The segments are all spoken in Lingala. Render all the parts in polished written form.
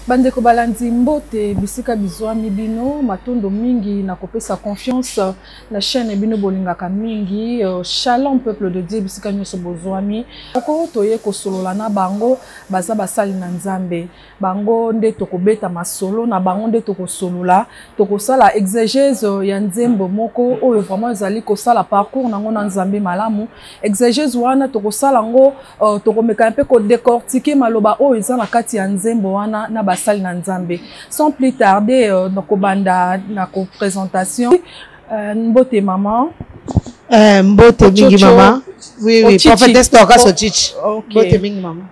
Bandeko balandi mbote bisika bizwami bino matondo mingi na kopesa confiance na chaîne bino bolingaka mingi Shalom peuple de Dieu bisika nyoso bozwami oko toye kosolola na bango baza basali na Nzambe bango nde tokobeta masolo na bango nde tokosolola tokosala exégèse ya nzembo moko oyo vraiment ezali kosala parcours nango na Nzambe malamu exégèse wana tokosala ngo tokomeka mpe ko décortiquer maloba oyo eza na kati ya nzembo wana na basali na Nzambe. Sans plus tarder nakobanda na ko présentation mbote maman mbote mingi maman oui prophétesse toka so chichi mbote mingi maman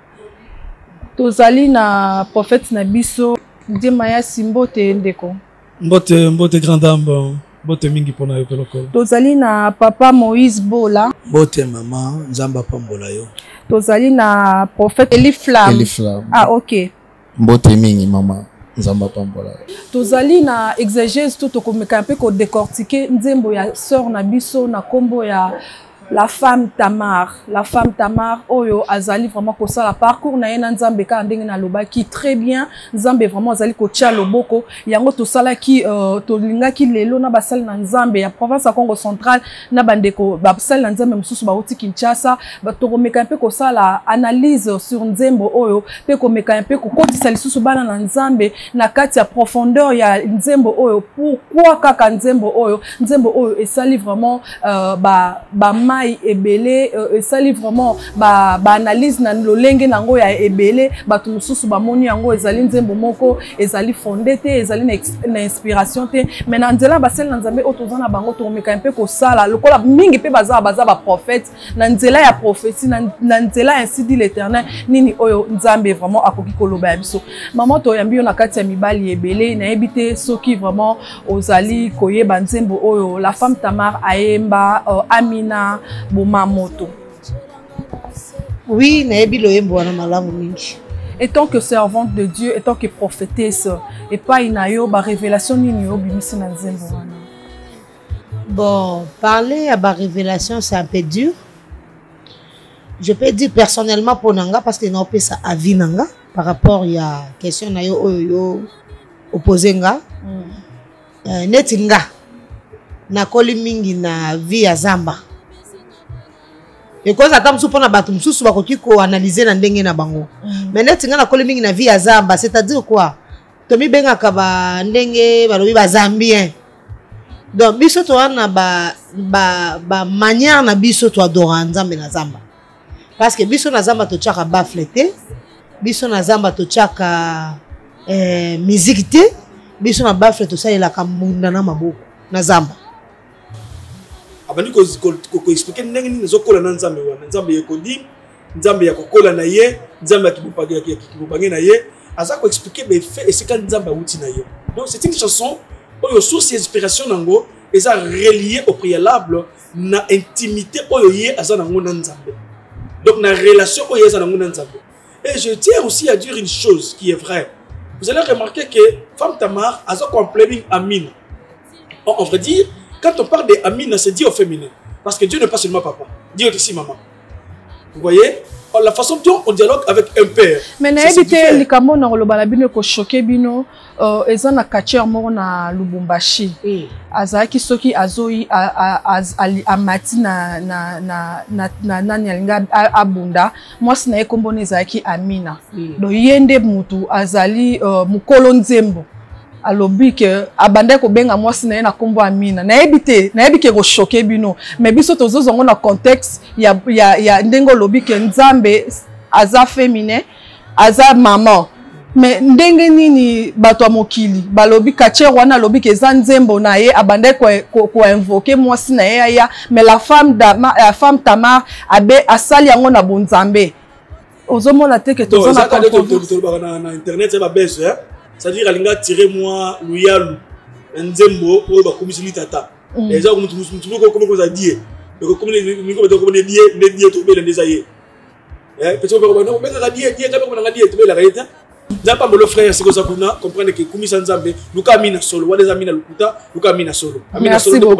tozali na prophète na biso ndima ya simbote ndeko mbote grande dame mbote mingi pona yo peloko tozali na papa Moïse Bola mbote maman Nzamba pambola yo tozali na prophète Eliflam ah ok mbote mingi mama Nzamba pambola tozali na exégèse tout tokomeka mpe ko décortiquer nzembo ya sœur na biso na kombo ya la femme Tamar oyo azali vraiment ko sala parcours na yena Nzambe ka ndenge na lobaki très bien Nzambe vraiment azali ko tia loboko yango to sala ki to lingaki lelo na basali na Nzambe ya province ya Congo central na bandeko basali na Nzambe mususu ba oti Kinshasa ba to komeka mpe ko sala analyse sur nzembo oyo pe ko meka mpe ko kotisa lisusu bana na Nzambe na kati ya profondeur ya nzembo oyo pourquoi kaka nzembo oyo esali vraiment ba mai ebele esali vraiment ba analyse na lolenge nango ya ebele batu mususu ba moni yango ezali nzembo moko ezali fondé te ezali na inspiration te mais na nzela basel na Nzambe otoza na bango to meka mpe ko sala lokola mingi pe baza ba prophète na nzela ya prophétie na nzela ainsi dit l'Éternel nini oyo Nzambe vraiment akoki koloba ya biso maman to yambi yo na kati ya mibali ebele na ebite soki vraiment ozali koyeba nzembo oyo la femme Tamar ayemba Amina Bomamoto. Oui, naebi loyembo wana malamu mingi. Et tant que servante de Dieu, et tant que prophétesse, et pas inayo ba révélation nini yo bimisi na nzembo wana. Bon, parler à ba révélation c'est un peu dur. Je peux dire personnellement pour nanga parce que na pesa avis nanga par rapport ya question na yo oyo opposé nga. Netinga na koli mingi na vie ya Zamba. Et cause atam su pona batum susu bakoki ko analyser na ndenge na bango. Mais netinga na koli mingi na vie ya Zamba, c'est-à-dire quoi? Tomi benga ka ba ndenge balobi ba Zambien. Donc biso to wana ba manière na biso to adora Nzambe na Zamba. Parce que biso na Zamba to tchaka baflete, biso na Zamba to tchaka musique te, biso na baflete to salela kamunda na maboko na Zamba. Abandi ko expliquer ndenge nini zokola na Nzambe wana Nzambe yekodi Nzambe yakokola na ye Nzambe akibupange na ye aza ko expliquer be fait et c'est quand Nzambe uti na ye. Donc c'est une chanson oyo source d'inspiration nango eza relié au préalable na intimité oyo ye aza nango na Nzambe. Donc na relation oyo eza nango na Nzambe. Et je tiens aussi à dire une chose qui est vraie. Vous allez remarquer que femme Tamar a son complément Amine. On va dire quand on parle de Amina, c'est dit au féminin. Parce que Dieu n'est pas seulement papa. Dieu est aussi maman. Vous voyez? La façon dont on dialogue avec un père. Mais n'habitez les Cameroun dans le balabino ko choqué bino ils ont un catcheur mort na Lubumbashi. Azaki soki azoi a mati na nyalinga abunda. Moi c'est na ekombone zaki Amina. Do yende mutu azali mukolo nzembo. Alobi ke abanda ko benga mwasi na ye na kombo Amina na ebike ko choquer bino mais biso tozozongo na contexte ya ndengo lobi ke Nzambe aza féminin aza maman mais ndenge nini bato mokili balobi kache wana lobi ke za nzembo na ye abanda ko invoquer mwasi na ye ya mais la femme Tamar abe asali yango na bonzambe ozomona te ke tozona na internet ça va baisser hein. C'est-à-dire alinga tirer moi loyalu nzembo o ba komisili tata déjà comme comme ça dit donc comme les liés to bela desaye peut-être que non mais la die comme na die to bela kaita nzamba mbolo frère c'est que ça kuna comprendre que komisa nzambe luka mina solo wale za mina lukuta luka mina solo amina solo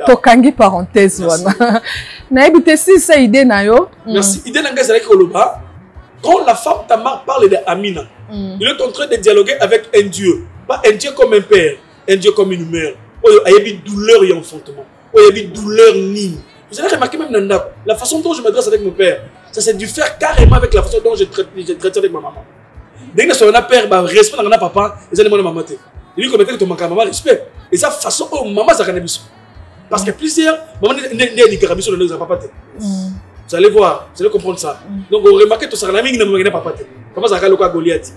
to kangi parenthèse wana na ebite si ça idée na yo merci idée na ngasa like koloba Quand la femme Tamar parle d'Amina, il est en train de dialoguer avec un Dieu. Pas un Dieu comme un père, un Dieu comme une mère. Il y a une douleur et enfantement. Il y a une douleur nime. Vous avez remarqué même la façon dont je m'adresse avec mon père, ça s'est dû faire carrément avec la façon dont je traite avec ma maman. Dès que son père, respect dans papa, ils allaient maman. Il dit que tu manques à maman, respect. Et sa façon, oh, maman, ça canne. Parce que plusieurs, maman n'est carabisson de papa. Vous allez voir, vous allez comprendre ça. Donc, vous remarquez que tout ça, il n'a pas papa. Papa, ça a le cas Goliath.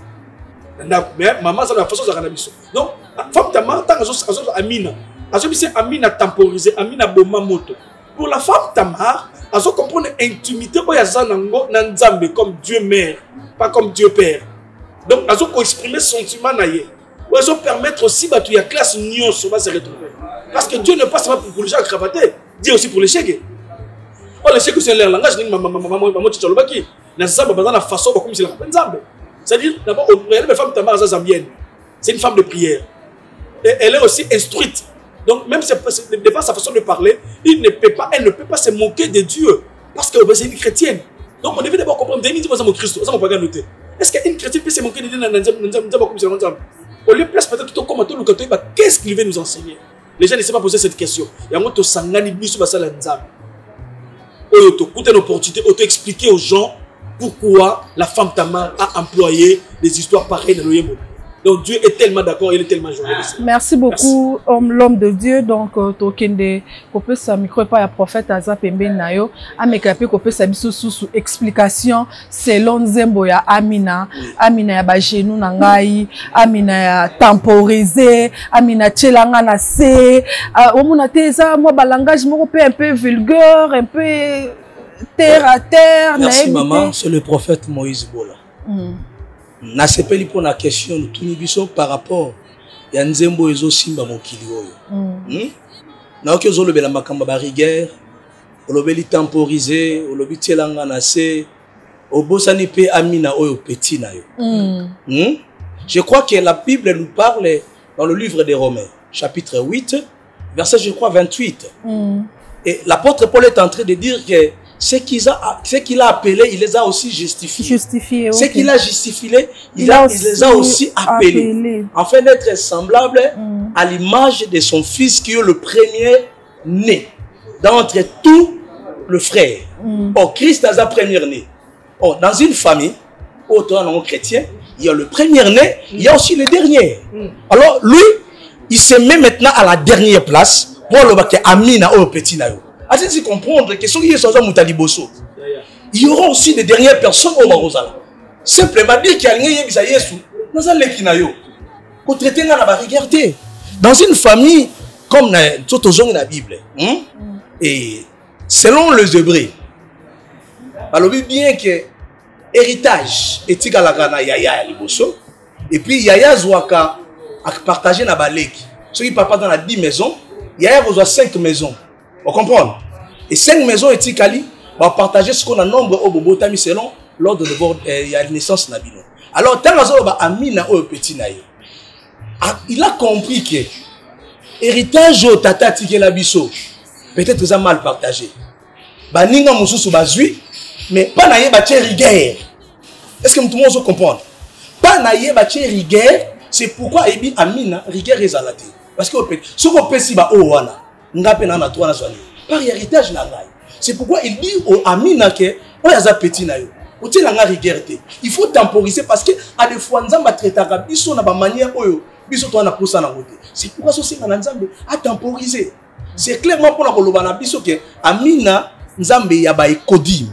Mais maman, ça a la façon de carabisson. Donc, femme Tamar, tant que Amina, Amina temporisé, Amina boma moto. Pour la femme Tamar, elle se comprend l'intimité comme Dieu mère, pas comme Dieu père. Donc, elle se exprimer sentiment. Elle se permettre aussi que la classe nion va se retrouver. Parce que Dieu ne passe pas pour les gens cravatés, Dieu aussi pour les chèques. Les chèques, c'est leur langage. C'est-à-dire, d'abord, la femme Tamar, c'est une femme de prière. Et elle est aussi instruite. Donc, même si de par sa façon de parler, elle ne peut pas se moquer de Dieu. Parce que c'est une chrétienne. Donc, on devait d'abord comprendre. Est-ce qu'une chrétienne peut se moquer de Dieu? Au lieu de place, peut-être que qu'est-ce qu'il veut nous enseigner? Les gens ne savent pas poser cette question. Il y a un autre sangani, une opportunité auto-expliquer aux gens pourquoi la femme Tamar a employé des histoires pareilles dans le Yémen. Donc Dieu est tellement d'accord, il est tellement joyeux. Merci beaucoup, l'homme de Dieu. Donc, Tokende, Kopé sa micro pas ya prophète Azapembe Nayo, Amekape Kopé sa biso sous explication selon Nzembo ya Amina, Amina ya ba genou na ngai, Amina ya temporisé, Amina tchelanga na se, omuna teza moi ba langage moko un peu vulgaire, un peu terre à terre. Merci maman, c'est le prophète Moïse Bola. Nasepeli pour la question de Tunibiso par rapport à Nzembo Ezo Simba Mokili Oyo. Naoki Ozo Lobela Makamba Bariguer, Olobeli temporisé, Olobi Tielanga Nase, Obosani Pe Amina Oyo Petit Nayo. Je crois que la Bible nous parle dans le livre des Romains, chapitre 8, verset je crois 28. Et l'apôtre Paul est en train de dire que ce qu'il a appelé, il les a aussi justifiés. Okay. Ce qu'il a justifié, il les a aussi appelés. Afin d'être semblable à l'image de son fils qui est le premier né d'entre tous le frère. Or, Christ est le premier né. Or, dans une famille, autant non chrétien, il y a le premier né, il y a aussi le dernier. Alors, lui, il se met maintenant à la dernière place pour le bac Amina au petit naïo. Assez comprendre que ceux qui sont Moutaliboso, il y aura aussi des dernières personnes au Marozala. Simplement dire qu'il y a un Yesu, dans un Lekinayo. Qu'on traite dans la barrière. Dans une famille, comme dans la Bible, et selon les Hébreux, alors bien que héritage est égal à Yaya Liboso, et puis Yaya Zouaka a partagé dans Baleki. Ceux qui partent dans la 10 maisons, Yaya a 5 maisons. Vous comprenez? Et 5 maisons étikali va partager ce qu'on a nombre au Bobotami selon l'ordre de la naissance Nabino. Alors, tant que Amina au petit naïe, il a compris que héritage au tata tike la biso peut-être que ça mal partagé. Baninga mususu bazui, mais pas naïe bache rigueur. Est-ce que tout le monde comprend? Pas naïe bache rigueur, c'est pourquoi Ebi Amina rigueur est zalate. Parce que ce qu'on peut si ba owana. Par héritage, c'est pourquoi il dit au Amina que petit il faut temporiser parce que à des fois nous avons manière c'est pourquoi ceci a temporisé. C'est clairement pour la que Amina Nzambe yaba kodim.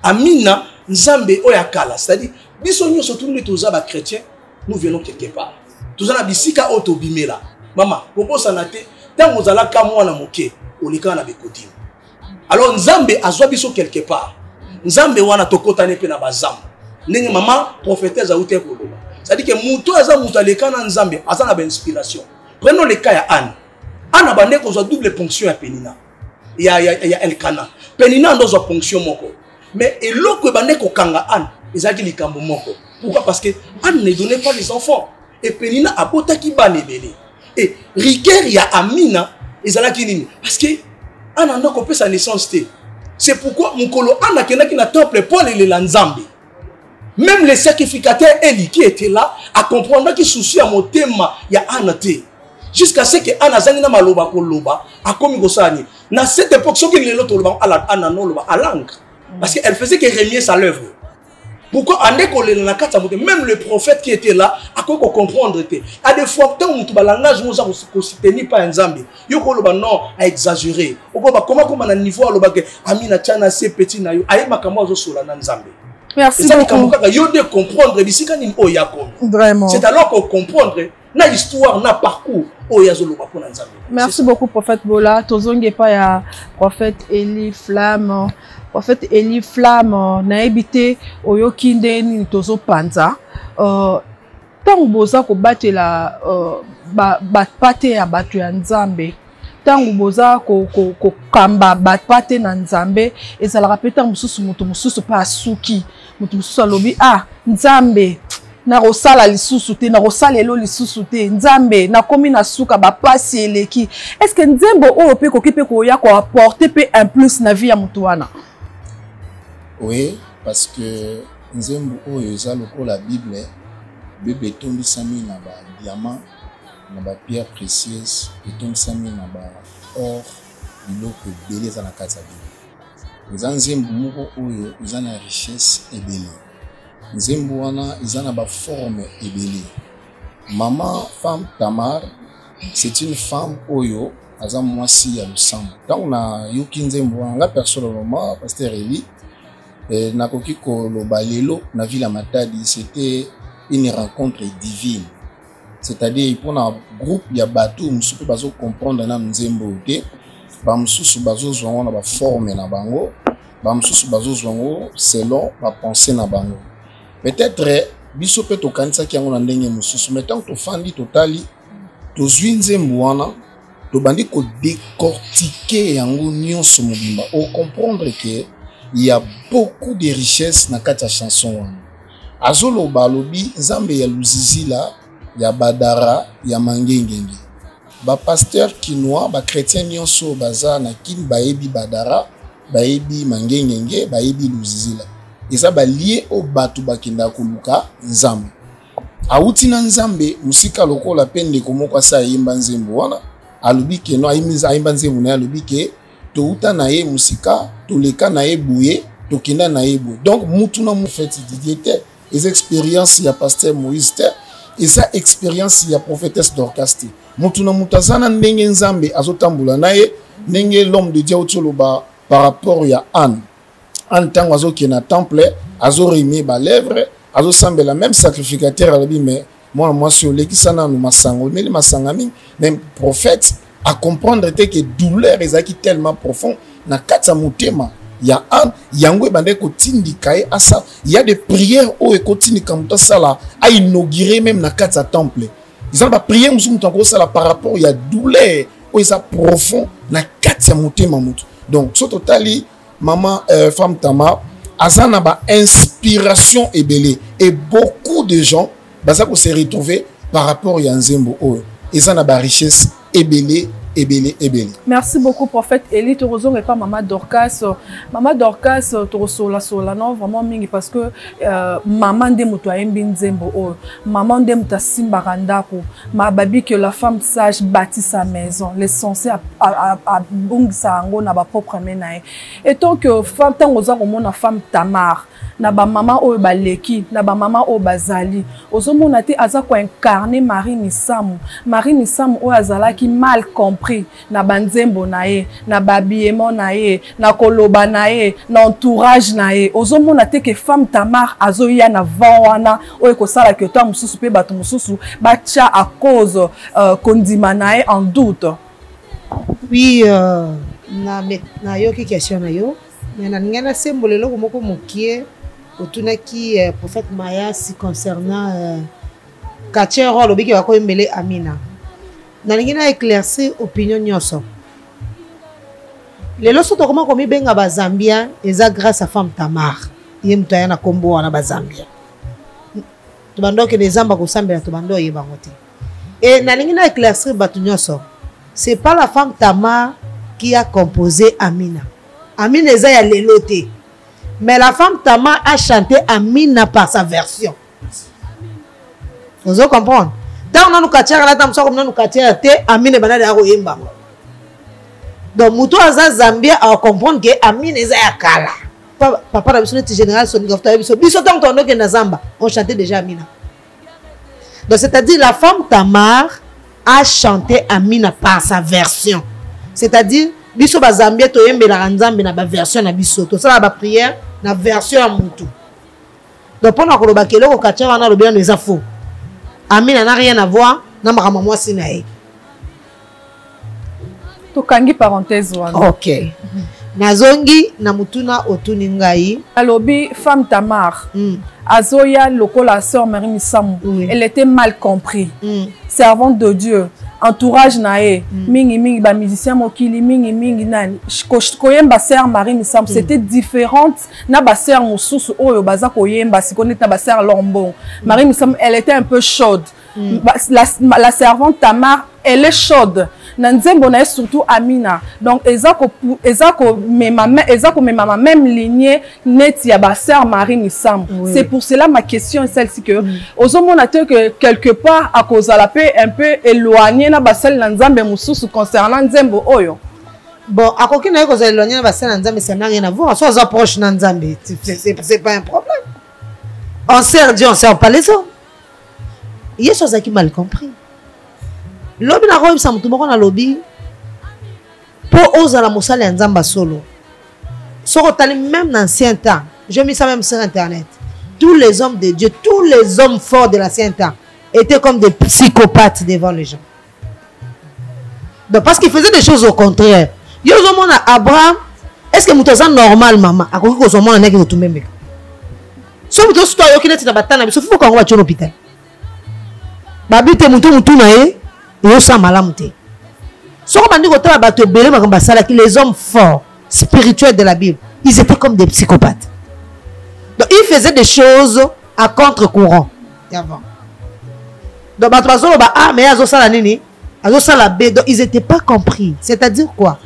Amina Nzambe oyakala, c'est-à-dire biso nyo surtout nous tous les chrétiens, nous venons quelque part. Tous na bisika autobimela. Maman, pourquoi ça n'a été tant vous allez comme moi na moké, on est quand na bekodim. Alors Nzambe azwa biso quelque part. Nzambe wana tokota ne pe na bazam. Ndenge maman prophétesse a outé ko loba. C'est-à-dire que muto aza muto aleka na Nzambe aza na inspiration. Prenons le cas ya Anne. Anne abandé ko double ponction ya Penina. Il y a Elkana. Penina ndo zo ponction moko. Mais eloko ebandé ko kanga Anne, ezaki likambo moko. Pourquoi? Parce que Anne ne donnait pas les enfants et Penina abota ki ba nebele. Et rigueur ya Amina ezalaki nini? Parce que Anne a encore sa naissance. C'est pourquoi mon colo Anne a qui na temple Paul et le Nzambe. Même les sacrificateurs Eli qui étaient là, à comprendre qu'il souci à mon thème, il y a Anate. Jusqu'à ce que Anna Zanina Maloba Koloba, a commis Gosani. Dans cette époque, ce qu'il est l'autre, à l'encre. Parce qu'elle faisait que remis sa l'œuvre. Pourquoi en école, même le prophète qui était là, à quoi comprendre était. À des fois, tant que le langage nous a aussi pas un Zambie. Il y a non à exagérer. Comment à niveau Amina Tchana c'est petit na yo. Aïe makamo zo sola na Zambie. Merci beaucoup. Vraiment. C'est alors qu'on comprendre na histoire, na parcours. Merci beaucoup, prophète Bola. Tozonge pa ya prophète Eli Flamme. Prophète Eli Flamme, na habité oyo kinde ni tozo panza. Tango boza ko batela batpate ya batu ya Nzambe. Tango boza ko kamba batpate na Nzambe ezalaka pe tango mususu mutu mususu pa suki mutu mususu alobi Nzambe na rosala lisusu te na rosala elo lisusu te Nzambe na komi na suka ba pasi eleki. Est-ce que Nzembo oyo pe koki pe ko ya ko apporter pe un plus na vie ya mutu wana? Oui, parce que Nzembo oyo eza lokola Bible etombisami na ba diamant na ba pierre précieuse etombisami na ba or biloko ebele eza na kati ya Bible. Eza Nzembo moko oyo eza na richesse ebele. Nzembo wana eza na ba forme ebele. Maman femme Tamar, c'est une femme oyo aza mwasi ya losambo. Tant na yoki Nzembo wana personnellement pasteur Eli nakoki koloba lelo na ville ya Matadi, c'était une rencontre divine. C'est-à-dire pour un groupe ya bateau musupe bazo comprendre na Nzembo te ba mususu bazo zwango na ba forme na bango ba mususu bazo zwango selon ba pensée na bango. Peut-être biso pe to kanisa ki yango na ndenge mususu mais tant to fandi totali to zwi Nzembo wana to bandi ko décortiquer yango nyonso mobimba o comprendre que il y a beaucoup de richesses na kati ya chanson wana. Azolo balobi Nzambe ya luzizi la ya badara ya mangengenge. Ba pasteur kinois ba chrétien nyonso baza na kini baebi badara, baebi mangengenge, baebi luzizi la. Eza ba lié au batu bakinda kuluka Nzambe. Auti na Nzambe musika lokola pende komoko sa yimba Nzembo wana. Alobi ke no ayimba Nzembo na alobi ke to uta na ye musika, to leka na ye bouye, to kinda na ye bouye. Donc mutu na mu fête didiété, les expériences ya pasteur Moïse et sa expérience ya prophétesse Dorcas. Mutu na mutazana ndenge Nzambe azotambula na ye, ndenge l'homme de Dieu otoloba par rapport ya Anne. Anne tango azo ki na temple, azo remis ba lèvres, azo semble la même sacrificateur alabi mais moi sur lekisana no masango, mais masangami même prophète à comprendre que douleur ezaki tellement profond na kata mutema ya an yango bande ko tindika e asa il y a des prières o ekotindika muta sala a inaugurer même na kata temple ils ont pas prier musu muta ko sala par rapport ya douleur o esa profond na kata mutema mutu. Donc so totali maman femme Tama azana ba inspiration ebele et beaucoup de gens baza ko se retrouver par rapport ya Nzembo o ezana ba richesse ebele. Merci beaucoup, prophète Eli. Tu reçois pas Maman Dorcas. Maman Dorcas, tu reçois la non vraiment mingi parce que maman de mutoa Nzembo, maman de muta simba randako, ma babi que la femme sage bâtit sa maison, l'essentiel à bungsa ango na ba propre menae. Et tant que femme tant aux na femme Tamar. Na ba maman o baleki na ba maman o bazali ozomona te aza ko incarner Marie Nisamu o azala ki mal compris na banzembo na ye na babiemo na ye na koloba na ye na entourage na ye ozomona te que femme Tamar azoya na vawana o ekosala que toi mususu pe bato mususu bacha à cause kondima na ye en doute. Oui, na yo ki question na yo mais na ngana sembolelo ko moko mokie otunaki prophète Maya si concernant quartier rôle obiki wa ko mbele Amina na ngina éclaircir opinion nyoso lelo soto comment komi benga ba Zambia eza grâce à femme Tamar ye mutaya na kombo wana ba Zambia to bandoke les zamba ko sambela to bando ye bangote et na ngina éclaircir batu nyoso c'est pas la femme Tamar qui a composé Amina. Amina eza ya lelote. Mais la femme Tamar a chanté Amina par sa version. Vous comprenez? Tant on a nous katiara là, tant on a nous katiara te Amina banade a royemba. Donc muto aza Zambia a comprendre que Amina eza ya kala. Papa la mission général son gafta biso tant on que na Zamba, on chantait déjà Amina. Donc c'est-à-dire la femme Tamar a chanté Amina par sa version. C'est-à-dire biso ba Zambia to yembela Nzambe na ba version na biso to ça ba prière na version ya mutu. Donc pendant que le bakelo ko katiara na lobia nous a faux. Amina n'a rien à voir na makamwa sinae. Tokangi parenthèse wana. OK. Nazongi na mutuna otuni ngai. Alobi femme Tamar. Azoya lokola sœur Marie Misamu. Elle était mal compris. Servante de Dieu. Entourage nae. Mingi mingi ba musicien mokili mingi mingi nani. Koyemba sœur Marie Misamu. C'était différente na ba sœur Mosusu oyo baza koyemba sikone ta ba sœur Lombo. Marie Misamu, elle était un peu chaude. La servante Tamar, elle est chaude. Nanzembo na surtout Amina. Donc ezako mema même lignée net ya ba sœur Marie Misamu. C'est pour cela ma question est celle-ci que ozomona que quelque part à cause la paix un peu éloigné na basel Nzambe mususu concernant Nzembo oyo. Bon, à quoi qu'il y a cause éloigné na basel Nzambe ça n'a rien à voir. Soit approche Nzambe, c'est pas un problème. On sert Dieu, on sert pas les autres. Il y a des choses qui mal compris. Lobby na robe samutu moko na lobby pour oser la mosala nzamba solo. Soko tali même dans l'ancien temps. Je mis ça même sur internet. Tous les hommes de Dieu, tous les hommes forts de l'ancien temps étaient comme des psychopathes devant les gens. Donc parce qu'ils faisaient des choses au contraire. Yo zomo na Abraham, est-ce que mutoza normal maman akoki ko zomo na nek to tumembe. So muto sto yo kineti na batana biso fuko ngo ba chono hôpital. Babite muto na ye. Les hommes forts, spirituels de la Bible, ils étaient comme des psychopathes. Donc, ils faisaient des choses à contre-courant. Donc, ils n'étaient pas compris. C'est-à-dire quoi?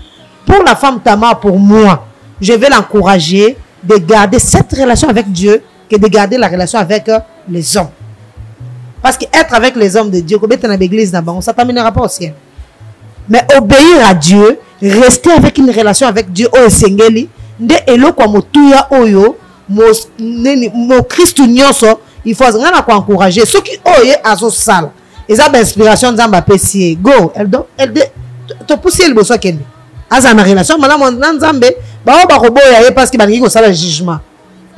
Pour la femme Tamar, pour moi, je vais l'encourager de garder cette relation avec Dieu que de garder la relation avec les hommes. Parce qu'être avec les hommes de Dieu, ça t'amènera pas au ciel. Mais obéir à Dieu, rester avec une relation avec Dieu, oh Sengeli, de elo kwa motuya oyo, mo Christ nyonso, il faut encourager ceux qui oye azo sala. Ils ont l'inspiration d'Amba Pessie. Go, elle te pousser le besoin qu'elle. Aza na relation, madame Nzambe, ba ba robo ya parce qu'il va ngi ko sala jugement.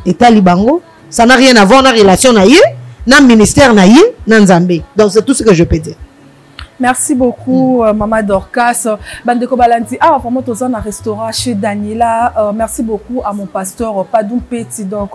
État libango, ça n'a rien à voir na relation na yé. Dans le ministère na Nzambe. Donc c'est tout ce que je peux dire. Merci beaucoup Maman Dorcas. Bandeko Balanti, vraiment tous un restaurant chez Daniela. Merci beaucoup à mon pasteur Padoum Petit. Donc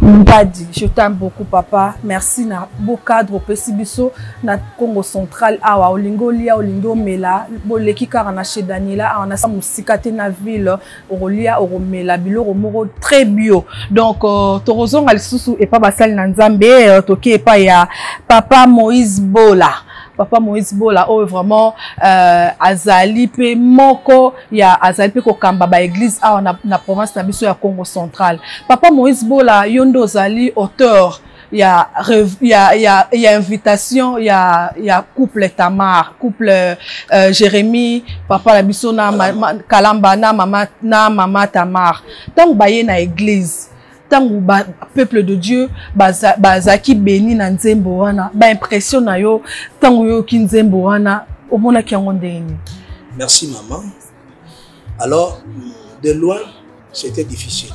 Mbadi, je t'aime beaucoup papa. Merci na beau cadre au Pesibiso na Congo central awa olingo lia olingo mela boleki karana chez Daniela on a sa musikate na ville orolia oromela biloro moro très bio. Donc torozon alisusu et pas basal na Nzambe toke pa ya papa Moïse Bola. Papa Moïse Bola, oh vraiment azali pe moko ya azali pe ko kamba ba église na province na biso ya Congo central. Papa Moïse Bola yondo zali auteur ya invitation ya couple Tamar, couple Jérémie, papa la biso na Kalamba na mama Tamar. Tant baye na église tangu ba peuple de Dieu bazaki béni na nzembo wana ba impression na yo tangu yo ki nzembo wana omona ki yango ndenge. Merci maman. Alors de loin c'était difficile.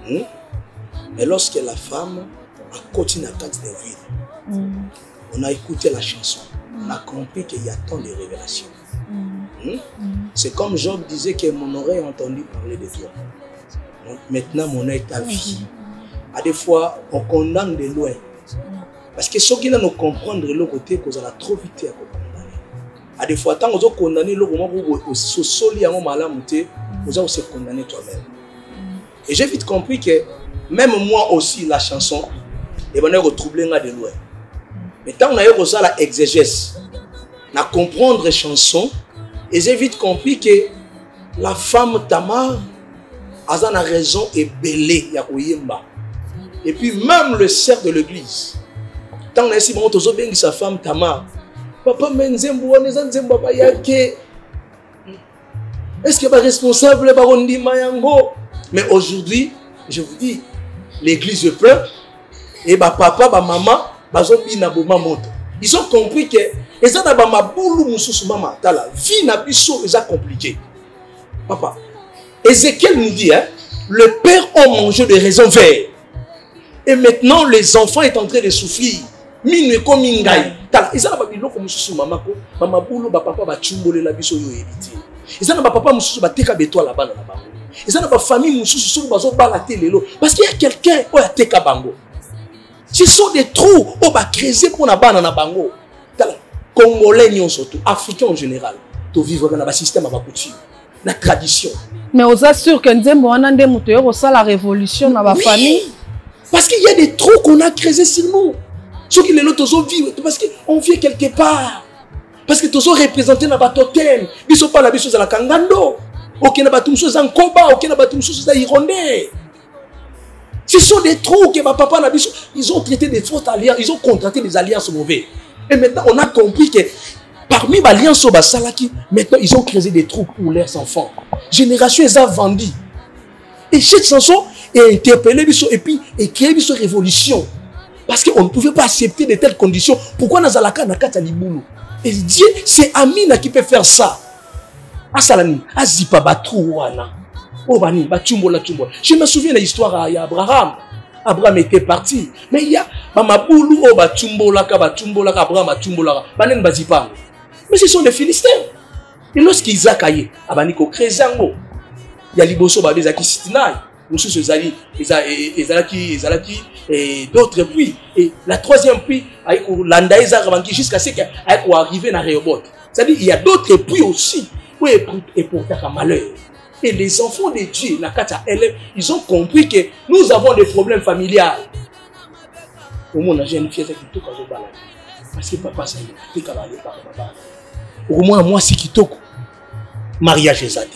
Mais lorsque la femme a continué à quatre de ville, on a écouté la chanson, on a compris qu'il y a tant de révélations. C'est comme Job disait que mon oreille a entendu parler de Dieu. Donc, maintenant, mon œil est à vie. À des fois, on condamne de loin. Parce que ceux qui nous comprennent de l'autre côté, qu'on a trop vite à condamner. À des fois, tant qu'on a condamné l'autre moment, on se solie à mon malade, on a se condamné toi-même. Et j'ai vite compris que même moi aussi, la chanson, et on a retrouvé de loin. Mais tant qu'on a eu la exégèse, on a comprendre les chansons, et j'ai vite compris que la femme Tamar, a une raison et belé ya koyemba. Et puis même le cercle de l'église. Tant que si on a sa femme Tamar, papa Menzembo, on est Nzembo Bayake. Est-ce qu'il y a responsable Barondi Mayango? Mais aujourd'hui, je vous dis, l'église pleure et papa, maman, ils ont compris que ils ont la vie n'a plus compliqué. Papa, Ézéchiel nous dit, hein, le père a mangé des raisins verts. Et maintenant, les enfants sont en train de souffrir. Ils ont maman boulot papa ba chumbole la biso yo éviter. Ils ont papa mususu ba teka beto la bana na bango. Ils ont famille mususu so bazo bala telelo parce qu'il y a quelqu'un qui a teka bango. Ce sont des trous au ba creuser pour na bana na bango. Congolais non surtout, africains en général, to vivre dans le système à coutume, la tradition. Mais on assure que Nzembo anande mutoyo ça la révolution dans la famille parce qu'il y a des trous qu'on a creusés sur nous. Ceux qui les autres vivent parce qu'on vit quelque part. Parce que tous représentés dans le totem. Ils ne sont pas la chose à la Kangando. Aucun n'a pas tout chose en Koba. Aucun n'a pas tout chose à Hirondé. Ce sont des trous que ma papa n'a pas. Ils ont traité des fausses alliances. Ils ont contracté des alliances mauvaises. Et maintenant, on a compris que parmi les alliances, maintenant, ils ont créé des trous pour leurs enfants. Génération, ils ont vendu. Et cette chanson est interpellée et puis créé une révolution. Parce qu'on ne pouvait pas accepter de telles conditions. Pourquoi Nazalaka n'a qu'à Liboulou? Et Dieu, c'est Amina qui peut faire ça. Asalani, Azipa Batrou Wana. Obani, Batumbola Tumbola. Je me souviens de l'histoire d'Abraham. Abraham était parti. Mais il y a Mamaboulou, Batumbola, Abraham, Batumbola, Banen Bazipa. Mais ce sont des Philistins. Et lorsqu'Isaac a eu, Abaniko Krezango, il y a Liboso Babezaki Sitinai. Nous sommes et d'autres puits. Et la troisième puits, avec l'Andaïza jusqu'à ce qu'il arrive à Réobot. C'est-à-dire qu'il y a d'autres puits aussi où il porte un malheur. Et les enfants de Dieu, ils ont compris que nous avons des problèmes familiaux. Au moins, j'ai une fille qui toque à Zobala. Parce que papa, ça y est, au moins, moi, c'est qui toque. Mariage est zadé.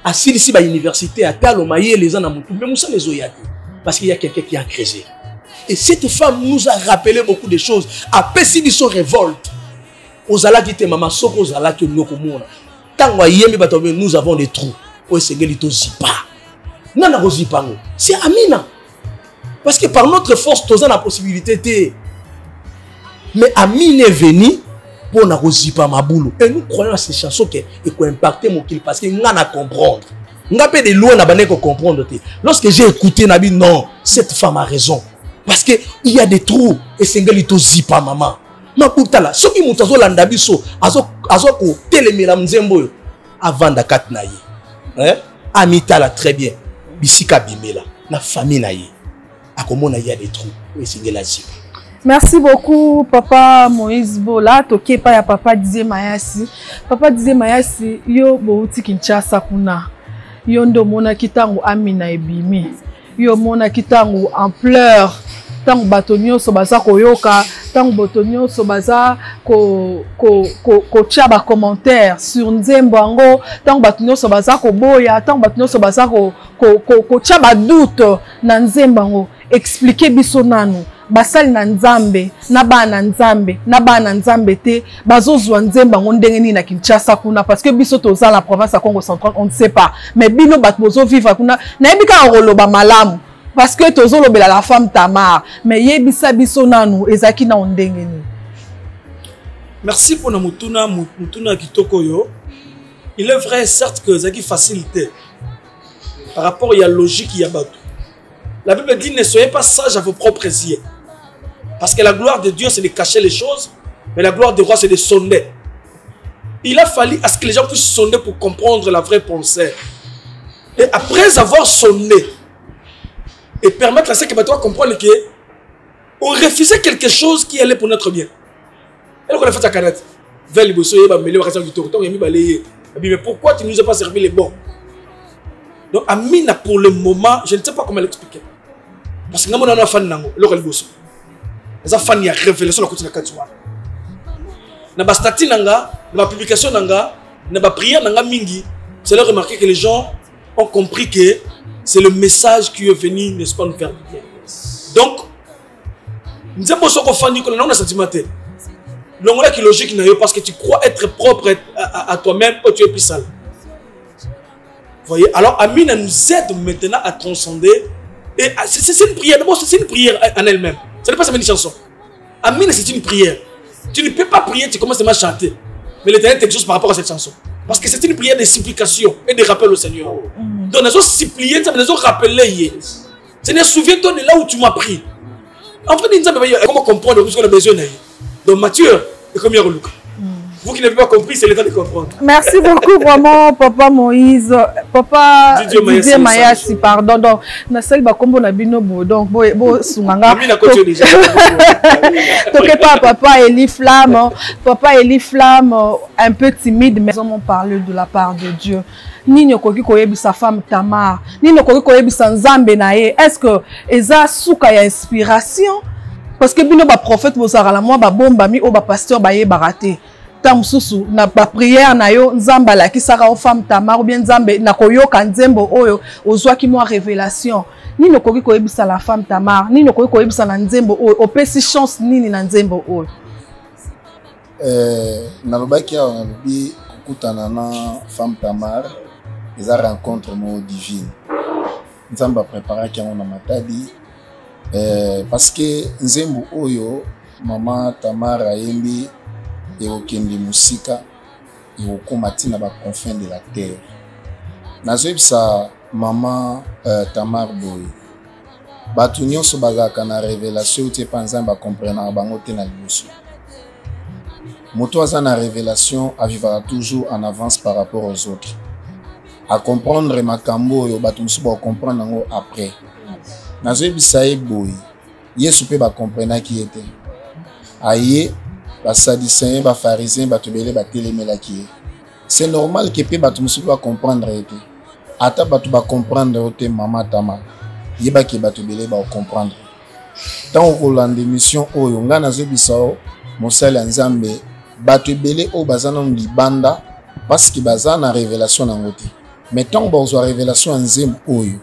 À ici à l'université, à Talomaye, les gens ont mais nous sommes les oyati. Parce qu'il y a quelqu'un qui a créé. Et cette femme nous a rappelé beaucoup de choses. Après, si nous révolte, aux ala qui te maman, soko aux ala qui nous komona. Tant que nous avons des trous. Pour essayer de zipa. Non, non, zipa. C'est Amina. Parce que par notre force, nous avons la possibilité. Mais Amina est venue. Pour na zipa maboulou. Et nous croyons à ces chansons qui ont impacté mon kill parce que nous avons à comprendre. Nous avons de loin à comprendre. Lorsque j'ai écouté, Nabi, non, cette femme a raison. Parce qu'il y a des trous et c'est un peu zipa maman. Ma koutala, ceux qui m'ont dit landabiso, azoko téléméla mzembo avant d'akat naïe. Amitala très bien. Bisika bimela, la famille naïe. A comment il y a des trous et c'est la zipa. Merci beaucoup, Papa Moïse Bola. Toké pa ya Papa Didier Mayasi. Papa Didier Mayasi, yo bouti Kinshasa kuna. Yo ndo mona kitangu Amina ebimi. Yo mona kitangu en pleurs. Tangu batonyo sobaza koyoka. Tangu batonyo sobaza ko tchaba commentaire sur Nzembo ango. Tangu batonyo sobaza ko boya. Tangu batonyo sobaza ko tchaba doute na Nzembo ango. Expliquer biso nanu. Basali na Nzambe, na bana Nzambe te, bazozwa Nzemba ngondenge ni na Kinshasa kuna parce que biso toza la province à Congo central, on ne sait pas. Mais bino bat bozo vivre kuna, na yebika roloba malamu parce que tozo lobela la femme Tamar, mais yebisa biso nanu ezaki na ondenge ni. Merci pour mutuna kitoko yo. Il est vrai certes que zaki facilité par rapport à la logique il y a bateau. La Bible dit ne soyez pas sages à vos propres yeux. Parce que la gloire de Dieu, c'est de cacher les choses, mais la gloire du roi, c'est de sonder. Il a fallu à ce que les gens puissent sonder pour comprendre la vraie pensée. Et après avoir sondé, et permettre à ceux qui vont comprendre qu'on refusait quelque chose qui allait pour notre bien. Et donc on a fait sa canette. Mais pourquoi tu ne nous as pas servi les bons? Donc Amina, pour le moment, je ne sais pas comment l'expliquer. Parce que nous avons un fan nango, local bosso. Les enfants y a révélation la côté de la Katsoua. Na ba stati nanga, na ba publication nanga, na ba prière nanga mingi. C'est là remarquer que les gens ont compris que c'est le message qui est venu, n'est-ce pas, nous faire du bien. Donc, nous avons ce qu'on fait, nous avons un sentiment. L'onglet qui est logique, parce que tu crois être propre à toi-même, ou tu es plus sale. Voyez, alors Amina nous aide maintenant à transcender. Et c'est une prière, d'abord c'est une prière en elle-même. Ce n'est pas seulement une chanson. Amina, c'est une prière. Tu ne peux pas prier, tu commences à chanter. Mais l'Éternel t'exauce par rapport à cette chanson. Parce que c'est une prière de supplication et de rappel au Seigneur. Donc, nous avons supplié, nous avons rappelé. Seigneur, souviens-toi de là où tu m'as pris. En fait, nous avons comment comprendre ce qu'on a besoin. Donc, Mathieu, et comme il y a Luc. Vous qui n'avez pas compris, c'est le temps de comprendre. Merci beaucoup, vraiment, Papa Moïse. Papa Didier Mayasi, pardon. Donc, na sel ba kombo na binobo. Donc, bo sunganga. Amina continue déjà. Toke pas Papa Eli Flamme. Papa Eli Flamme, un peu timide, mais on parle de la part de Dieu. Nino koki koyebi sa femme Tamar. Nino koki koyebi sa nzambe na ye. Est-ce que eza souka ya inspiration? Parce que bino ba prophète bozara la moi ba bomba mi o ba pasteur ba ye baraté. Tamsusu na ba prière na yo nzamba la ki saka o femme Tamar ou bien nzambe na koyoka nzembo oyo ozwa ki moi révélation. Nino koki koyebisa la femme Tamar, nino koki koyebisa na nzembo oyo opesi chance nini na nzembo oyo. Na lobaki ya lobi kokutana na femme Tamar eza rencontre mo divine. Nzamba préparaki yango na matadi parce que nzembo oyo mama Tamar ayembi ekokende musika ekokoma ntina baconfin de la terre. Nazoyebisa mama Tamar boye bato nyonso bazalaka na révélation te mpa nzambe bakomprenaka bango te na liboso. Moto aza na révélation avivaka toujours en avance par rapport aux autres. À comprendre makambo oyo bato mosusu bakomprendre yango après. Nazoyebisa ye boye yesu mpe bakomprenaki ye te. Aye basadicéens, bapharisiens, batubele, batelemelaki. C'est normal que pe batu musu ba comprendre ete. Ata batu ba comprendre ote mama Tamar. Yeba ke batubele ba comprendre. Tant ko lande mission oyo nga nazobisa o mosala nzambe batubele o bazana libanda parce que bazana révélation na ngoti. Mais tant ba ozo révélation nzembo oyo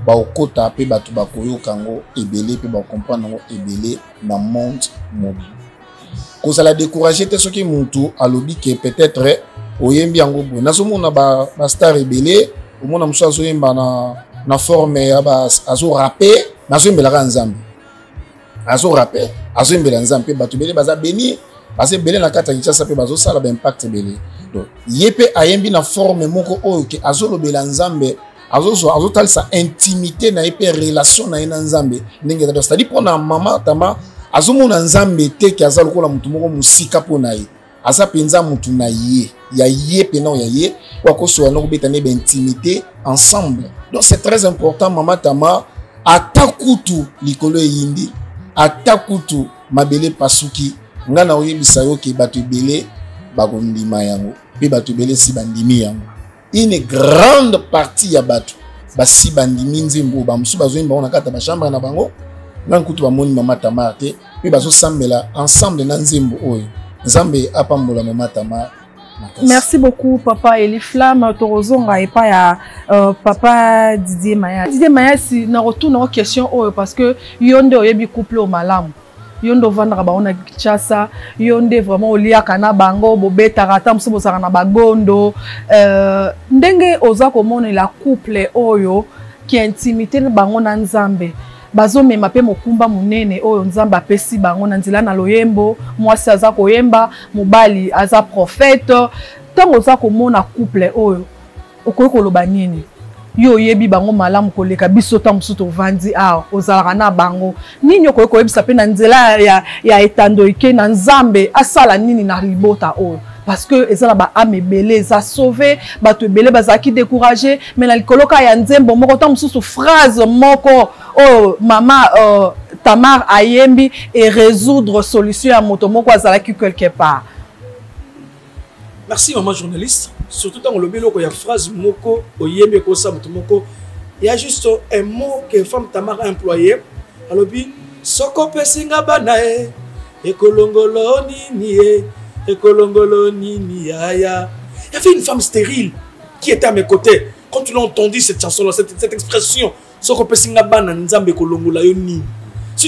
ba okota pe batu ba koyoka ngo ebele pe ba comprendre ngo ebele na monde mobile. Cause la décourager te soki muntu alobi ke peut-être oyembi yango bo nazomona ba star rebelle omona muso azoyemba na forme ya ba azo rapper nazoyembela ka nzambe azo rapper azoyembela nzambe bato bele baza béni parce bele na kata Kinshasa pe bazo sala ba impact bele donc yepe ayembi na forme moko oyo ke azolobela nzambe azo talisa intimité na yepe relation na ina nzambe ndenge c'est-à-dire pour na mama Tama azomona nzambe te ki aza lokola mutu moko musika pona ye aza penza mutu na ye ya ye pena ya ye kwa koso na kobeta ne intimité ensemble. Donc c'est très important mama Tama atakutu likolo yindi atakutu mabele pasuki ngana oyebisa yo ke bato ebele bakondima yango pe bato ebele si bandimi yango. Une grande partie ya bato basi bandimi nzembo ba musu bazoyimba na kata ba chambre na bango nan kutu ba moni mama Tamar te pe bazo sambela ensemble na nzembo oyo nzambe apambola mama Tamar. Merci beaucoup papa Eli Flamme torozonga et pas ya papa Didier Mayasi. Didier Mayasi na retourne aux questions oyo parce que yonde oyebi couple au malamu. Yondo vandra ba ona Kinshasa yonde vraiment olia kana bango bobeta kata msubo saka na bagondo ndenge oza komona la couple oyo qui intimité bango na nzambe bazo mema pe mokumba munene oyo nzamba pesi bango na nzela na loyembo mwasi aza koyemba mobali aza prophète tango za komona couple oyo okoki koloba nini yo yebi bango malamu koleka biso ta musuto vandi awa ozalaka na bango nini okoki koyebisa pe na nzela ya etando ike na nzambe asala nini na libota oyo parce que ezala ba ame belé za sauvé bato belé bazaki décourager mais na likoloka ya nzembo moko ta mususu phrase moko oh mama Tamar ayembi et résoudre solution à moto moko azalaki quelque part. Merci maman journaliste. Surtout dans le bélo, il y a une phrase moko oyembi ko sa moto moko. Il y a juste un mot que femme Tamar a employé. Alobi soko pesinga banae ekolongolo nini e. Ekolongolo nini aya. Il y avait une femme stérile qui était à mes côtés. quand tu l'as entendu cette chanson-là, cette expression, si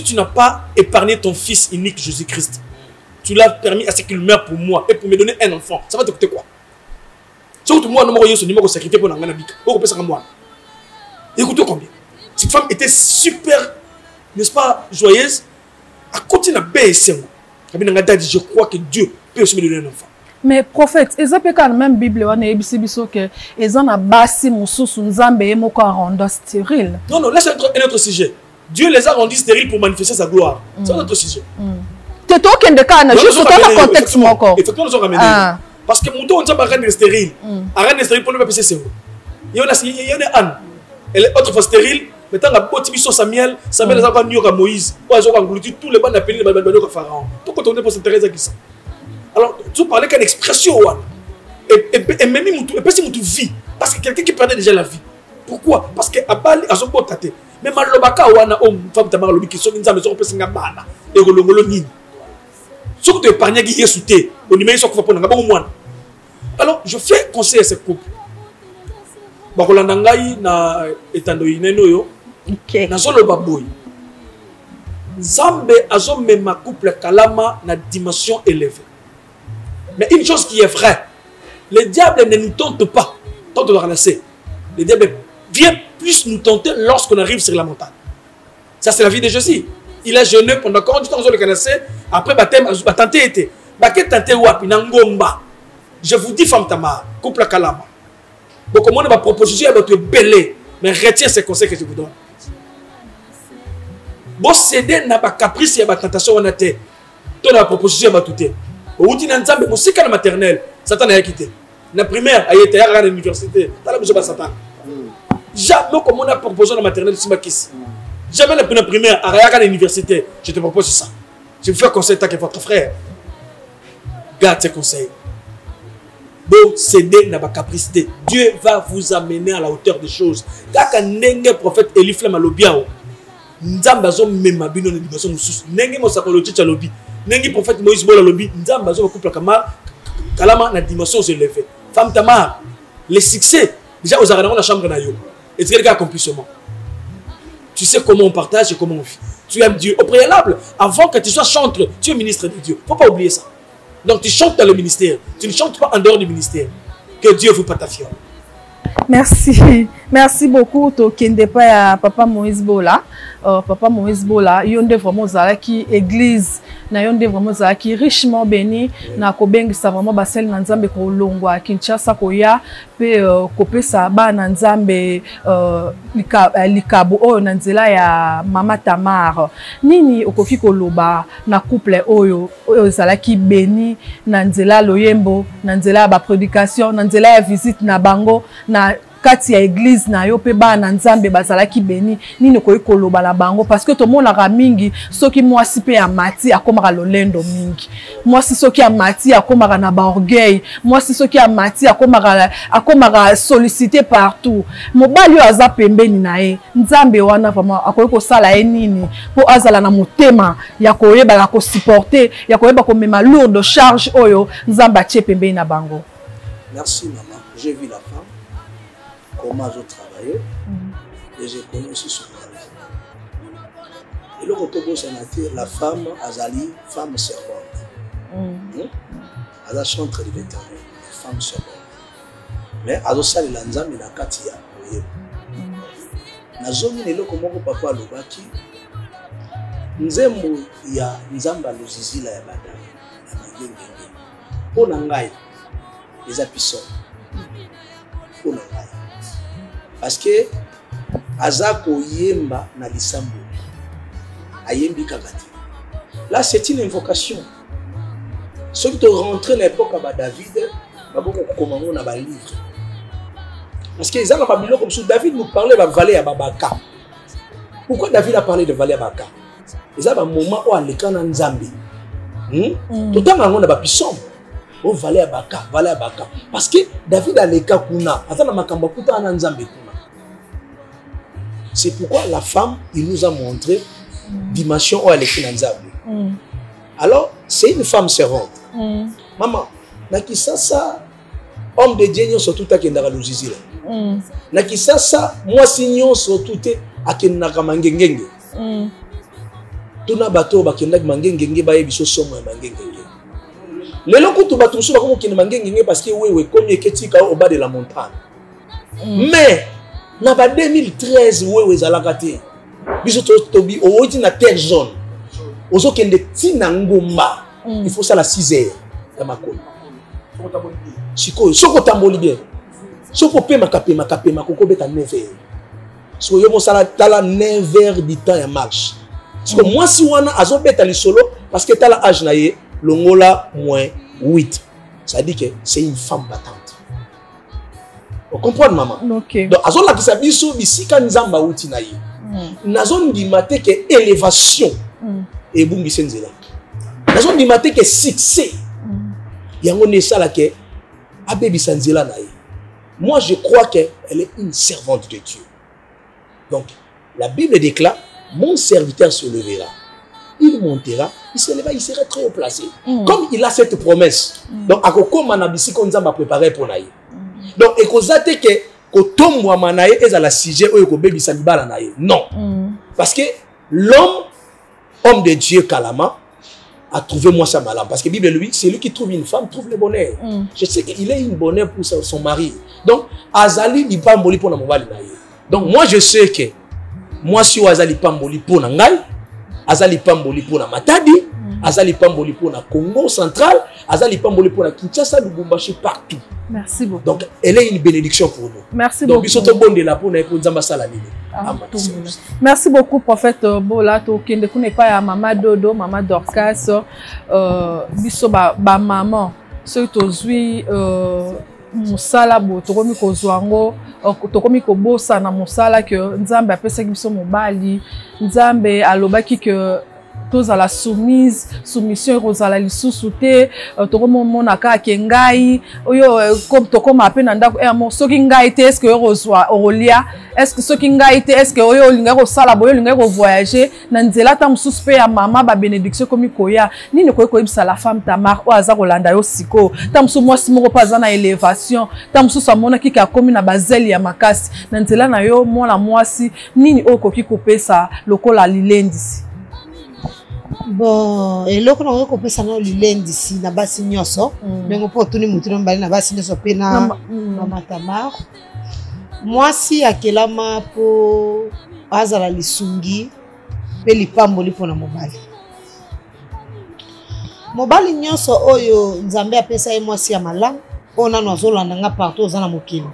tu n'as pas épargné ton fils unique Jésus-Christ, tu l'as permis à ce qu'il meure pour moi et pour me donner un enfant, ça va te coûter quoi? Surtout moi, sacrifié pour écoutez combien. Cette femme était super, n'est-ce pas, joyeuse. À côté de la paix, je crois que Dieu peut aussi me donner un enfant. Mais prophète, ils ont quand même Bible que ils ont abassé mon sous Nzambe et mon corps rendu stérile. Non, là c'est un autre sujet. Dieu les a rendus stériles pour manifester sa gloire. C'est un autre sujet. C'est toi qui es de cas, je suis dans le contexte mon corps. Effectivement, nous sommes ramenés. Parce que mon tour, on dit que est stérile. Arrête stérile pour ne pas passer c'est où. Il y en a Anne. Elle est autrefois stérile. Maintenant, la petite mission Samuel les a venus à Moïse. Ils ont englouti tous les bandes appelés de Pharaon. Pourquoi on est pour s'intéresser à qui ça? Alors, tu parlais qu'une expression. Et même si tu vis. Parce que quelqu'un qui perdait déjà la vie. Pourquoi? Parce que Abali a son potaté. Mais Malobaka wana femme tamara lobi qui sont une maison peut singa bana et golongolo ni. Surtout épargner qui est souté. Au numéro sur quoi pour n'avoir moins. Alors, je fais conseil à ce couple. Bakolanda ngai na etando ineno yo. OK. Na solo baboy. Nzambe azomema couple kalama na dimension élevée. Mais une chose qui est vraie, le diable ne nous tente pas, tente de ramasser. Le diable vient plus nous tenter lorsqu'on arrive sur la montagne. Ça, c'est la vie de Jésus. Il a jeûné pendant 40 ans, on le connaissait. Après baptême, il a tenté été. Je vous dis, femme Tamar, couple Kalama. Donc, comment on va proposition à votre belé, mais retiens ces conseils que je vous donne. Bon, céder n'a pas caprice, il y a pas tentation, on a été. Toi, la proposition à tout. Au bout d'un temps, c'est qu'à la maternelle, Satan a quitté. La primaire, il a été à l'université. T'as la besoin de Satan. Jamais comme on a proposé la maternelle, jamais la primaire, à l'université, je te propose ça. Je vous fais conseil tant que votre frère. Garde ces conseils. Bon, céder n'a pas capricité. Dieu va vous amener à la hauteur des choses. Quand un prophète Élie Flemme à l'obiao, Nzambazo mema bino na dimension mususu. Nenge mo sakolo tcha lobi. Nenge prophète Moïse bola lobi, Nzambazo couple kalama na dimension élevée. Femme Tamar, le succès déjà aux arènes dans la chambre na yo. Et tu regardes accomplissement. Tu sais comment on partage et comment on vit. Tu aimes Dieu. Au préalable, avant que tu sois chantre, tu es ministre de Dieu. Faut pas oublier ça. Donc tu chantes dans le ministère. Tu ne chantes pas en dehors du ministère. Que Dieu vous patafiole. Merci. Merci beaucoup. To kende pa Papa Moïse Bola. Papa Moïse Bola, yonde vraiment zalaki église na yonde vraiment zalaki richement béni na kobengisa vraiment basel na Nzambe ko longwa Kinshasa ko ya pe kopesa ba na Nzambe likabo oyo na nzela ya Mama Tamar. Nini okoki koloba na couple oyo zalaki béni na nzela loyembo na nzela ba prédication na nzela ya visite na bango na kati ya église na yo pe ba na Nzambe bazalaki béni nini koyi koloba na bango parce que to mona ka mingi soki mwasi pe ya mati akomaka lolendo mingi mwasi soki ya mati akomaka na ba orgueil mwasi soki ya mati akomaka sollicité partout mobali yo aza pembeni na ye Nzambe wana vraiment akoyi kosala ye nini po azala na motema ya koyeba la ko supporter ya koyeba ko mema lourde charge oyo Nzambe atie pembeni na bango. Merci maman, j'ai vu la femme. Comment je travaillais et je connais aussi son travail. Et le retour sénateur, la femme Azali, femme servante. Elle a chanté de l'éternel, femme servante. Mais elle a sali la nzambe na kati ya koyeba. Na zomi lelo komoko papa lobaki nzembo ya nzamba lozizila ya badani na magengenge. Pona ngai eza piso. Pona ngai. Parce que Azako yemba na lisambo ayembi kakati. Là c'est une invocation. Ceux qui rentrent dans l'époque à David, baboko komamo na ba livre. Parce que ezala babilo comme si David nous parlait de vallée à Babaka. Pourquoi David a parlé de vallée à Babaka? Ezala un moment où aleka na Nzambe. Tout en on a ba pisom. Au vallée à Babaka, vallée à Babaka. Parce que David aleka kuna, atana makamba kuta na Nzambe kuna. C'est pourquoi la femme, il nous a montré dimension où elle est dans. Alors, c'est une femme servante. Maman, nakisasa homme de Dieu nyonso tout akendaka lozizila na kisasa mwasi nyonso tout akendaka mangengenge tuna bato bakendaki mangengenge bayebiso somo ya mangengenge lelo kutu bato mosusu bakomokende mangengenge parce que wewe komi eketika au bas de la montagne mais na ba 2013 wewe ezalaka te biso tobi owoti na terre jaune ozokende tina ngomba il faut ça la 6 heures ya makolo sikoyo soko tamboli bien soko pe makapema kokobeta 9 heures soko yo mosala tala 9 heures du temps ya marche siko mwasi wana azobeta lisolo parce que tala âge na ye longola moins 8 ça dit que c'est une femme battante. On comprend maman. Okay. Donc azola kisa biso bisika nzamba uti na ye. Nazon dimate que élévation et bungi senzela. Nazon dimate que succès. Yango ne sala que abebi senzela na ye. Moi je crois qu'elle est une servante de Dieu. Donc la Bible déclare mon serviteur se levera. Il montera, il se lèvera, il sera très haut placé. Comme il a cette promesse. Donc, à quoi manabisi qu'on a préparé pour naïe. Donc, et qu'on a dit que kotomwa manaïe est à la sujet ou ko baby sanibala naïe. Non. Parce que l'homme, homme de Dieu Kalama, a trouvé moi sa malade. Parce que Bible lui, c'est lui qui trouve une femme, trouve le bonheur. Je sais qu'il est une bonheur pour son mari. Donc, Azali il pas mboli pour na mobali naïe. Donc, moi je sais que moi si Azali pas mboli pour na ngai, Azali Pamboli pour la Matadi, Azali Pamboli pour la Congo central, Azali Pamboli pour la Kinshasa, Lubumbashi, partout. Merci beaucoup. Donc, elle est une bénédiction pour nous. Merci donc, beaucoup. Donc, ils sont bons de la pour nous Zambasa la merci beaucoup, prophète Bola. Tu ne pas à Maman Dodo, Maman Dorcas, biso ba maman. Surtout aujourd'hui, musala bo tokomi kozwango tokomi kobosa na musala que nzambe apesaki biso mobali nzambe alobaki que tozala soumission ekozala lisusu te tokomonaka ake ngai oyo tokoma ape na ndako soki ngai te estce okozwa okolia estce soki ngai te estce oyo olingai kosala boyo olingai kovoyager na nzela ata mosusu mpe ya mama babénédiction ekomi koya nini koki koyebisa la femme Tamar oyo aza kolanda yo sikoyo ta mosusu mwasi moko mpe aza na élévation ta mosusu amonaki ke akomi na bazeli ya makasi na nzela na yo mwana mwasi nini oyo okoki kopesa lokola lilendisi. Bon, et là, on a compris ça dans l'ici, na basi nyoso. Mais on peut tout le monde na basi nyoso pe na Maman Tamar. Moi si akelama po azala lisungi pe lipamboli pona mobali. Mobali nyoso oyo nzambe apesa ye mwasi ya malamu ona nozolanda nga partout ozana mokili.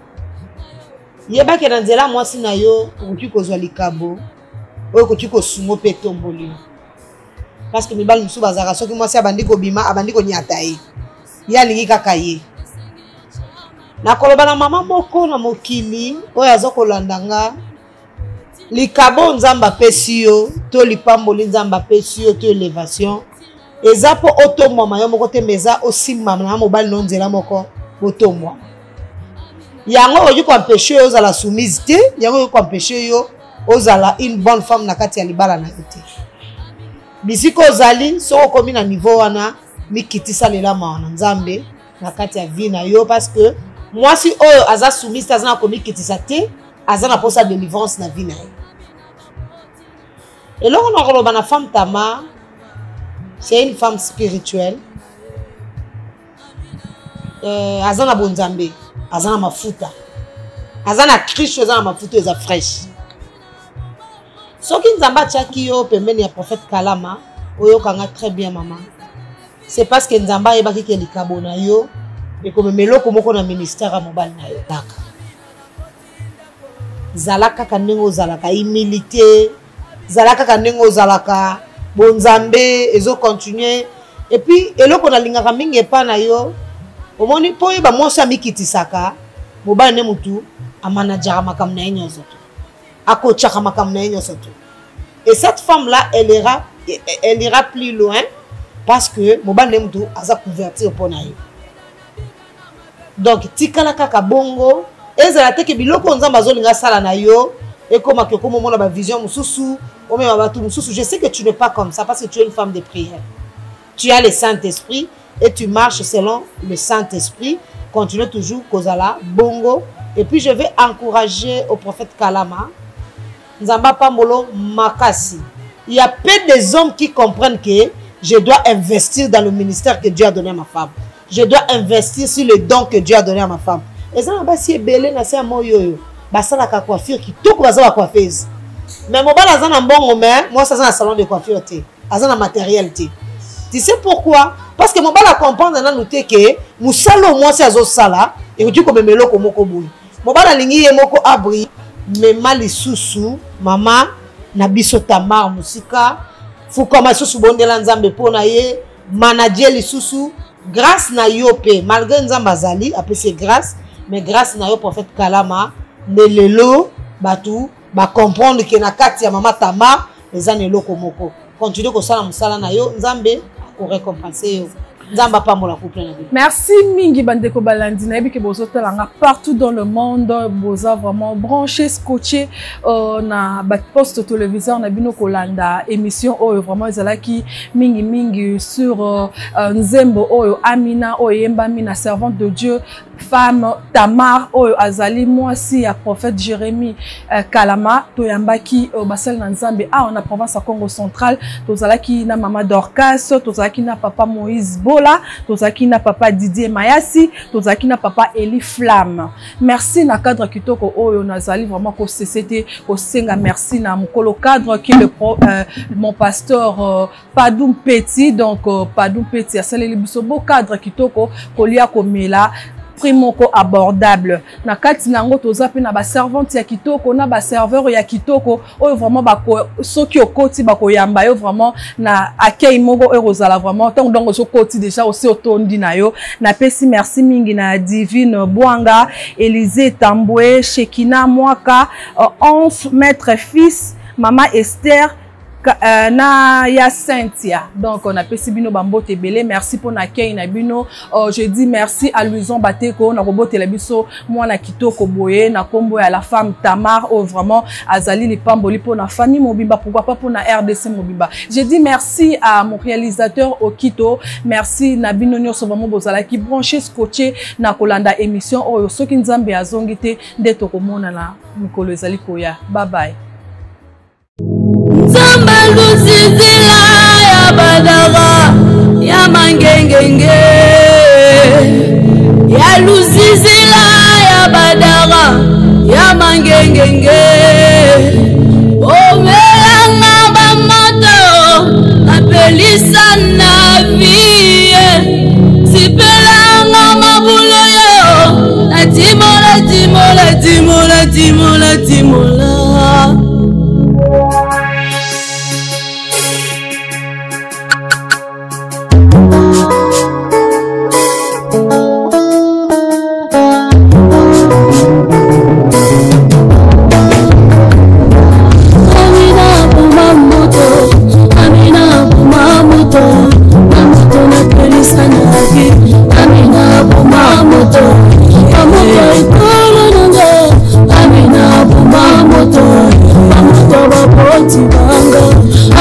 Yeba ke na nzela mwasi na yo okoki kozwa likabo oyo okoki kosungo pe tomboli. Parce que mibali musu bazaka soki mwasi abandi kobima abandi konyata ye ye alingi kaka ye nakoloba na mama moko na mokili oyo azokolanda nga likabo nzambe apesi yo to lipamboli nzambe apesi yo to élévation eza mpo otomwama yo moko te meza osimama na mobali no nzela moko botomwama yango okoki koampeshe yo ozala soumise te yango okoki koampeshe yo ozala une bonne femme na kati ya libala na yo te. Bisiko ozali soko komi na niveau wana mikitisa lela mawana nzambe na kati ya vie na yo parce que mwasi oyo aza soumise aza na komikitisa te aza na posa délivrance na vie na ye. Eloko na koloba na femme Tamar c'est une femme spirituelle aza na bonzambe aza na mafuta aza na Christ aza na mafuta eza fraîche. Soki nzamba atiaki yo pembeni ya prophète Kalama oyokanga très bien maman c'est parce que nzamba yebaki ke likabo na yo ekomemelo moko na ministère ya mobali na yo kaka zala kaka ndenge ozalaka humilité zala kaka ndenge ozalaka bonzambe ezo continuer et puis eloko nalingaka mingi epa na yo omoni mpo oyeba mwasi amikitisaka mobali ne mutu amanajaka makambo na ye nyonso to akochaka makambo na ye nyonso to. Et cette femme-là, elle ira plus loin parce que mobali ne mutu aza convertir pour na ye. Donc tikala kaka bongo ezala te ke biloko nzamba zolinga sala na yo et comme que comme mona ba vision mususu o même ba tout mususu. Je sais que tu n'es pas comme ça parce que tu es une femme de prière. Tu as le Saint-Esprit et tu marches selon le Saint-Esprit continuer toujours kozala bongo. Et puis je vais encourager au prophète Kalama, Nzamba Pambolo Makasi. Il y a peu des hommes qui comprennent que je dois investir dans le ministère que Dieu a donné à ma femme. Je dois investir sur le don que Dieu a donné à ma femme. Et ça, si belé na se amoyo, ça la coiffure qui tout comme ça coiffeuse. Mais mon bas dans un bon moment, moi ça c'est un salon de coiffure té, dans un matériel té. Tu sais pourquoi? Parce que mon bas la comprendre dans noter que musalo moi c'est azo sala et tu comme melo comme koboui. Mon bas la lingi moko abri, mais mali susu, maman na biso Tamar musika, faut comme susu bondela nzambe pona ye, manager li susu, grâce na yope, malgré nzamba azali, après c'est grâce, mais grâce na yo prophète Kalama, ne lelo batu ba comprendre que na kati ya mama Tamar, les anelo komoko. Continue ko sala musala na yo, nzambe ko récompenser yo. Merci Mingi Bandeko Balandi na que bozo telanga partout dans le monde boza vraiment branché scotché na ba poste téléviseur na bino kolanda émission oyo vraiment ezalaki mingi sur Nzembo oyo Amina oyo yemba mina servante de Dieu femme Tamar oyo azali mwasi ya prophète Jérémie Kalama to yambaki basel na Nzambe on a province à Congo central to zalaki na mama Dorcas to zalaki na papa Moïse Bola, tozaki na papa Didier Mayasi, tozaki na papa Eli Flamme. Merci na cadre kitoko oyo nazali vraiment ko CCT ko senga merci na mukolo cadre qui le mon pasteur Padoum Petit donc Padoum Petit asaleli biso beau cadre kitoko kolia komela primoko abordable na kati nango toza pe na ba servante ya kitoko na ba serveur ya kitoko oyo vraiment bako soki okoti bako yamba yo vraiment na accueil moko erozala vraiment tant donc so koti déjà aussi otondi na yo na pesi merci mingi na Divine Bwanga Élisée Tamboué Shekina Mwaka 11 maître fils Mama Esther na ya Cynthia donc on a pesi bino bambote belé merci pour l'accueil na bino je dis merci à Louison Bateko na robote la biso mwana kitoko boye na kombo ya la femme Tamar vraiment azali li pamboli pour na famille mobimba pourquoi pas pour na RDC mobimba je dis merci à mon réalisateur Okito merci na bino nyonso vraiment bozala ki branché scotché na kolanda émission oyo soki nzambe azongi te nde tokomona na mikolo ezali koya bye bye. Nzamba lusizila ya badara ya mangengenge ya lusizila ya badara ya mangengenge omelanga bamoto apelisa na vie sipelanga mabulo yo na timola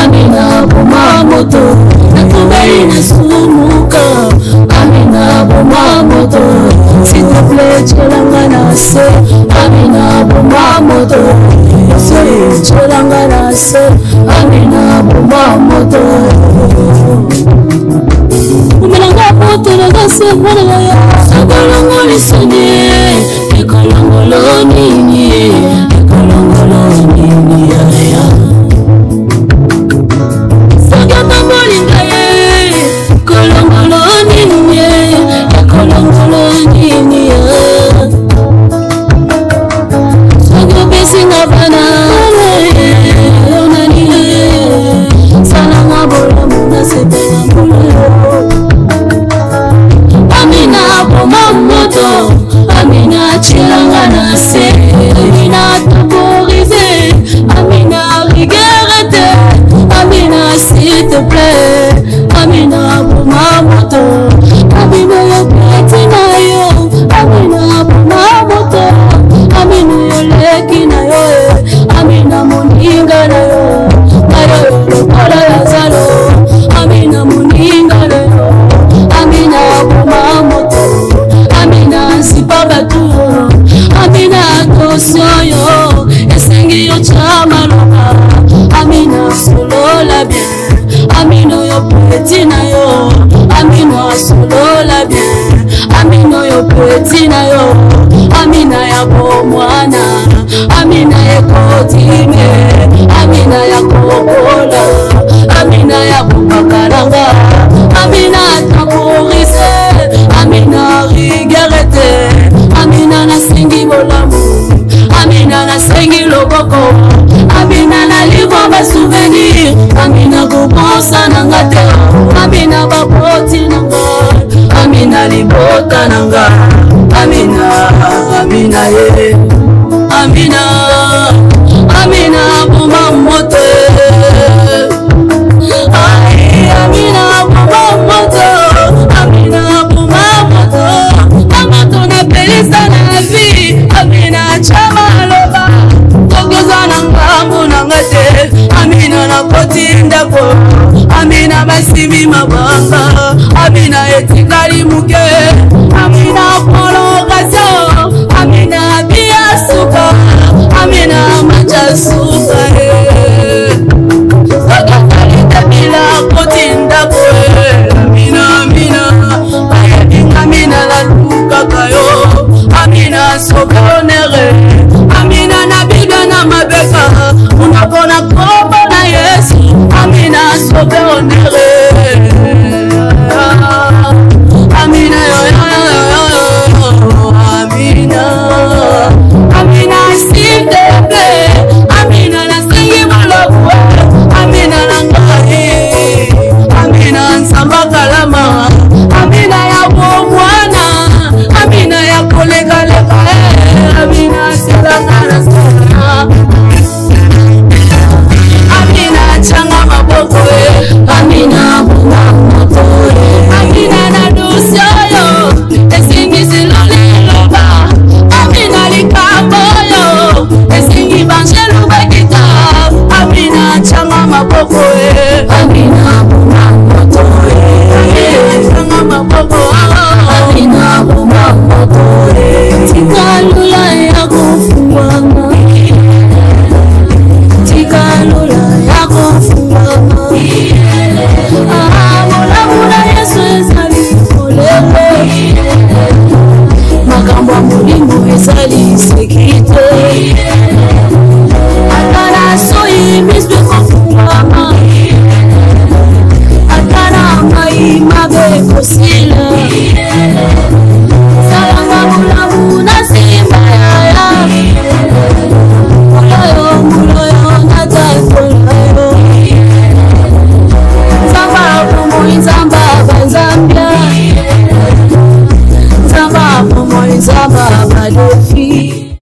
Amina bumamoto nakubali nasumuka Amina bumamoto s'il te plaît cholanga nase Amina bumamoto cholanga nase Amina bumamoto umelanga poto na gase mwana ya sakolongo lisonye ekolongolo nini ya Amina chilanga nase mwana yo peti na yo amina ya bomwana amina ya kotime amina ya kokola amina ya bobakalanga amina takurise amina rigerete amina nasengi bolamu amina nasengi loboko amina nalivwa basouvenir amina kopensa nanga te amina bapoti nanga amina libota nanga amina amina ye amina amina bomba moto ay amina bomba moto amina bomba moto mama tona pelisa na vie amina chama loba tokoza nanga monanga te amina na koti ndako amina basimi mabanga amina etikali muke amina prolongation amina biasuka amina machasuka akatalidabila koti ndako amina amina amina latukakayo amina sokonere amina na biga na mabeka unakona kombo na yesu amina sokonere amina amina amina sitebe amina nasengi malobwe amina nangai amina nsamba kalama amina ya bomwana amina ya kolekaleka amina silangana sana amina changa maboko amina bunga moto amina na dosyo esingi siloleloba amina likaboyo esingi banjelu bakita amina changa maboko amina bunga moto changa maboko amina bunga moto tikalula ya kufungwama tikalula ya kufungwama molamula yesu ezali molele makambo ya molimo ezali sekite atala soyi misbe kofungwama atala mai mabe kosila salanga mulamu na simba yaya muloyo natatolayo nzamba pomoi nzamba banzambia nzamba pomoi nzamba badefi